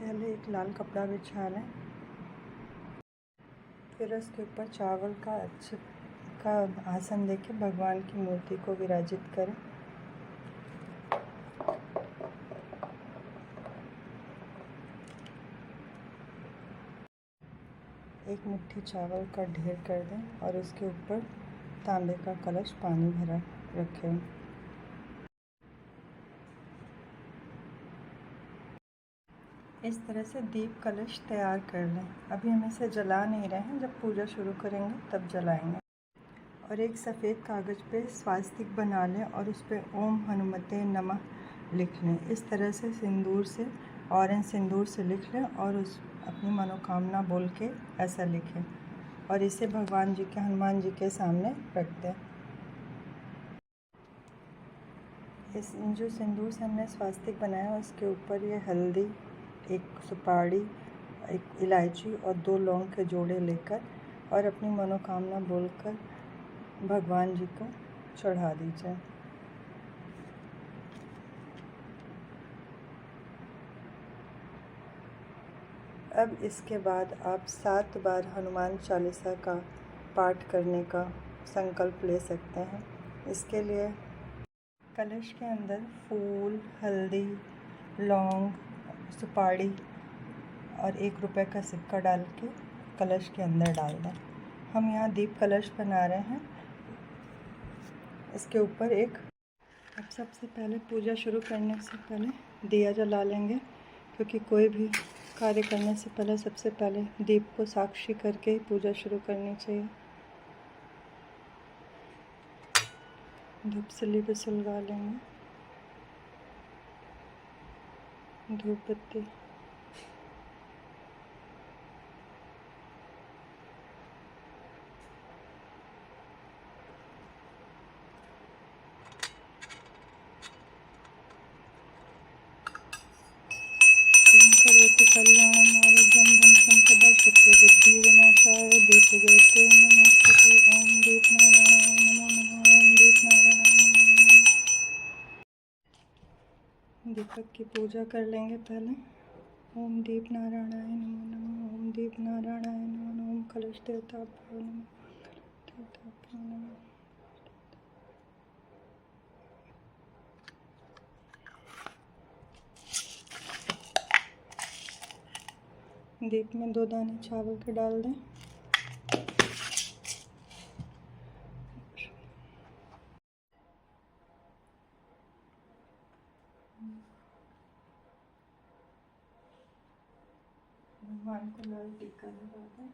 पहले एक लाल कपड़ा बिछा लें, फिर उसके ऊपर चावल का अच्छे का आसन देके भगवान की मूर्ति को विराजित करें। एक मुट्ठी चावल का ढेर कर दें और उसके ऊपर तांबे का कलश पानी भरा रखें। इस तरह से दीप कलश तैयार कर लें। अभी हम इसे जला नहीं रहे हैं, जब पूजा शुरू करेंगे तब जलाएंगे। और एक सफ़ेद कागज़ पे स्वास्तिक बना लें और उस पर ओम हनुमते नमः लिख लें। इस तरह से सिंदूर से, ऑरेंज सिंदूर से लिख लें और उस अपनी मनोकामना बोल के ऐसा लिखें और इसे भगवान जी के, हनुमान जी के सामने रख दें। इस जो सिंदूर से हमने स्वास्तिक बनाया उसके ऊपर ये हल्दी, एक सुपारी, एक इलायची और 2 लौंग के जोड़े लेकर और अपनी मनोकामना बोलकर भगवान जी को चढ़ा दीजिए। अब इसके बाद आप 7 बार हनुमान चालीसा का पाठ करने का संकल्प ले सकते हैं। इसके लिए कलश के अंदर फूल, हल्दी, लौंग, सुपारी और 1 रुपए का सिक्का डाल के कलश के अंदर डाल दें। हम यहाँ दीप कलश बना रहे हैं। इसके ऊपर अब सबसे पहले पूजा शुरू करने से पहले दिया जला लेंगे, क्योंकि कोई भी कार्य करने से पहले सबसे पहले दीप को साक्षी करके ही पूजा शुरू करनी चाहिए। धूप सिल्ली पे सुलगा लेंगे, धूप बत्ती। करोति कल्याणम आरोग्यम धन संपदा शत्रुबुद्धि विनाशाय दीपज्योते नमस्ते। ओम दीप नारायणाय नमो नमः। ओम दीप नारायणाय नमो नमः। दीपक की पूजा कर लेंगे पहले। ओम दीप नारायणाय नमो नमः। ओम दीप नारायणाय नमो नमः। ओम कलश देवताभ्यो नमः। देवताभ्यो नमः। दीप में 2 दाने चावल के डाल दें। भगवान को लाल टीका लगा दें।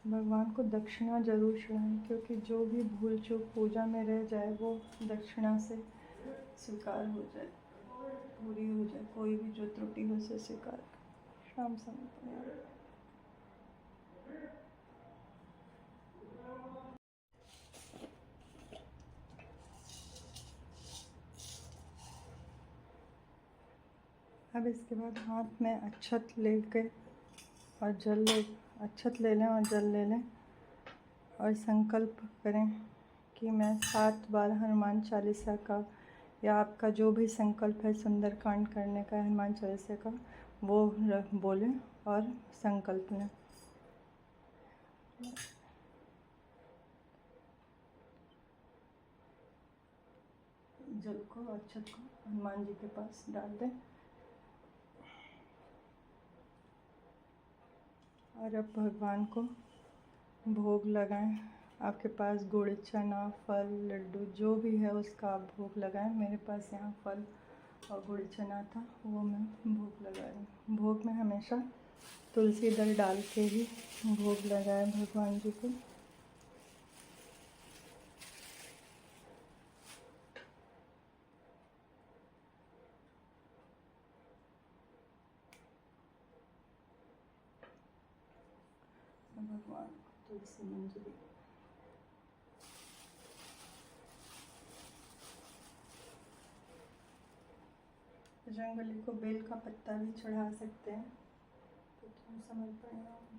भगवान को दक्षिणा जरूर चढ़ाएं, क्योंकि जो भी भूल चूक पूजा में रह जाए वो दक्षिणा से स्वीकार हो जाए, पूरी हो जाए। कोई भी जो त्रुटि हो से स्वीकार। शाम समय अब इसके बाद हाथ में अक्षत लेके और अक्षत ले लें और जल ले लें और संकल्प करें कि मैं 7 बार हनुमान चालीसा का, या आपका जो भी संकल्प है सुंदरकांड करने का, हनुमान चालीसा का, वो बोलें और संकल्प लें। जल को, अक्षत को हनुमान जी के पास डाल दें और अब भगवान को भोग लगाएं। आपके पास गुड़, चना, फल, लड्डू जो भी है उसका आप भोग लगाएं। मेरे पास यहाँ फल और गुड़ चना था, वो मैं भोग लगा रही हूँ। भोग में हमेशा तुलसी दल डाल के ही भोग लगाएं भगवान जी को। भगवान को तुलसी मंजरी। बजरंगबली को बेल का पत्ता भी चढ़ा सकते हैं। पुष्पम समर्पयामि।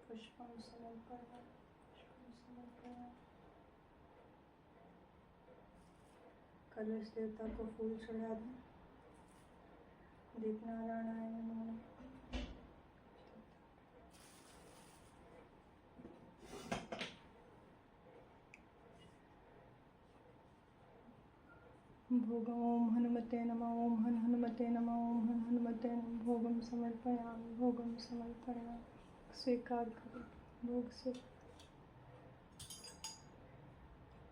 पुष्पम समर्पयामि। पुष्पम समर्पयामि। कलश देवता को फूल चढ़ा दें। दीप नारायणाय नमः। भोगम ओम हनुमते नमः। ओम हनुमते नमः। ओम हनुमते नमः। भोगम समर्पयामि। भोगम समर्पयामि। स्वीकार करें भोग से।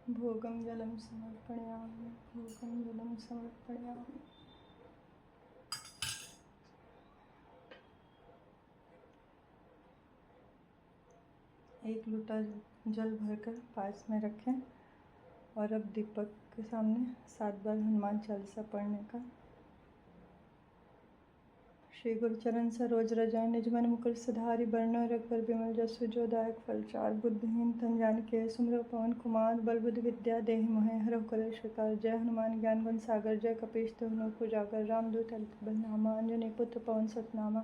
भोगम जलम समर्पयामि। भोगम जलम समर्पयामि। एक लोटा जल भरकर पास में रखें और अब दीपक के सामने 7 बार हनुमान चालीसा पढ़ने का। श्री गुरुचरण सरोज रज निज मन मुकुर सुधारि बरनौ रघुबर बिमल जसु जो दायक फल चार। बुद्धिहीन तन जानिके सुमिरौ पवन कुमार। बल बुद्धि विद्या देहि मोहे हरहु कलेश विकार। जय हनुमान ज्ञान गुण सागर। जय कपीश तिहुँ लोक उजागर। रामदूत अतुलित बल धामा। अंजनी पुत्र पवन सुत नामा।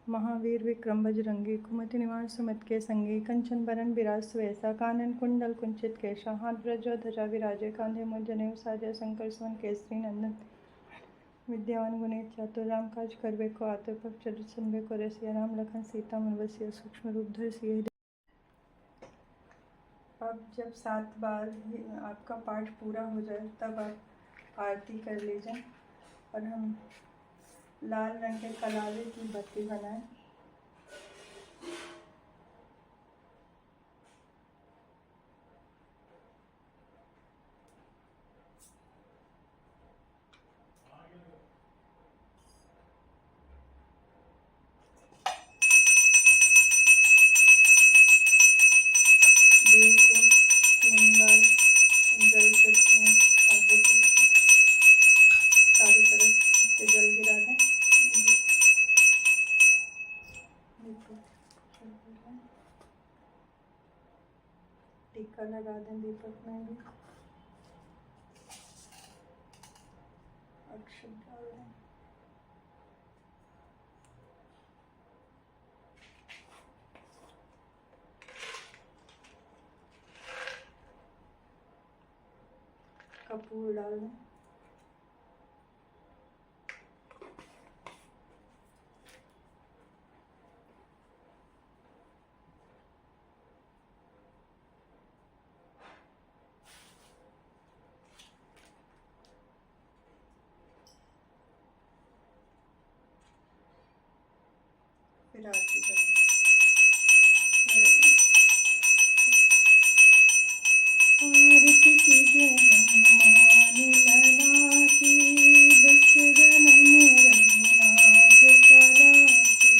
महावीर विक्रम बजरंगी। कुमति निवार सुमति के संगी। कंचन बरन बिराज सुवेसा। कानन कुंडल कुंचित केशा। हाथ ब्रज ध्वजा विराजे। कांधे मूंज जनेऊ साजे। शंकर सुवन केसरी नंदन। विद्यावान गुणी चातुर। राम काज करबे को आतुर। प्रभु चरित्र सुनबे को रसिया। राम लखन सीता मन बसिया। सूक्ष्म रूप धरि सियहि। अब जब 7 बार आपका पाठ पूरा हो जाए तब आप आरती कर लीजिए और हम लाल रंग के कलावे की बत्ती बनाएं। दिए को 3 बार जल से चारों तरफ के जल गिरा दें। टीका लगा दें दीपक में भी। अक्षत डाल दें। कपूर डाल दें। फिर आरती करें। आरती कीजिए हनुमान लला की। दशरथन रघुनाथ कला की।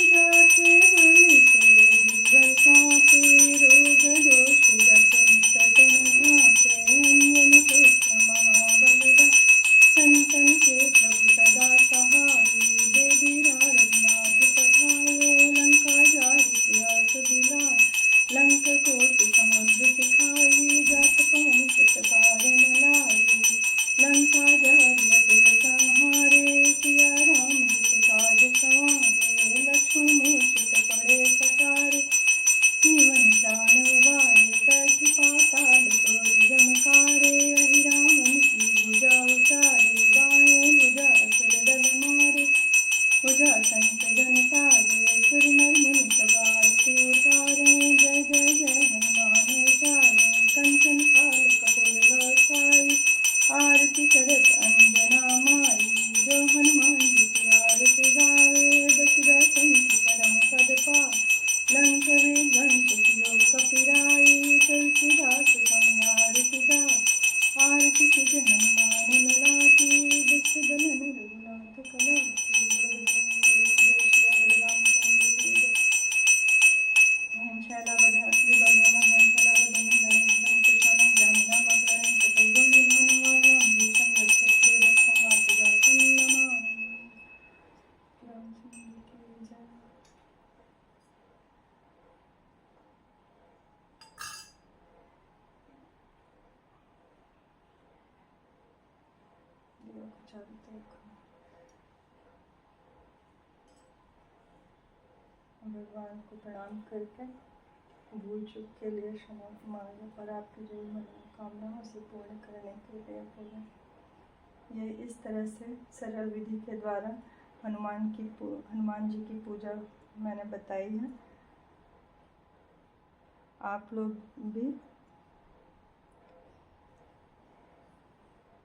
जाके बल से गिरवर कांपे। रोग दोष जखन सदन झाँपे। अंजन पुत्र महाबलदा। संतन के प्रभु सदा सहाय। बेबीरा रघुनाथ पठायो। लंका जारि सियास दिलाय। लंक कोटि समुद्र सिखाई। जात पवन सुत बारन लाई। लंका जारि असुर संहारे। सिया राम जित काज सवारे। लक्ष्मण मूर्छित पड़े सकारे। जीवन जान उबारे। पैठ पाताल तोरि जमकारे। अहि रावण की भुजा उचारे। बाएं भुजा असुर दल मारे। भुजा संत जन तारे। सुर नर मुनि सब आरती उतारे। जय जय जय हनुमान उचारे। कंचन थाल कपूर बरसाई। आरती करत अंजना माई। जो हनुमान जी की आरती गावे। दस बैकुंठ परम पद पाए। लंक विध्वंस कियो कपीराई। तुलसीदास स्वामी आरती गाए। आरती कीजिए हनुमान लला की। दुष्ट दलन रघुनाथ कला की। शैलावधे असली बलधामा। शैलावधे धनेश्वरं कृशानं। ज्ञानिनां अग्रणीं सकल गुण निधानं। वाग्धाम भूषण गच्छति प्रिय भक्तं वातजातं नमामि। को चारों तरफ। भगवान को प्रणाम करके भूल चूक के लिए क्षमा मांगे और आपकी जो मनोकामना हो उसे पूर्ण करने के लिए बोलें। ये इस तरह से सरल विधि के द्वारा हनुमान जी की पूजा मैंने बताई है। आप लोग भी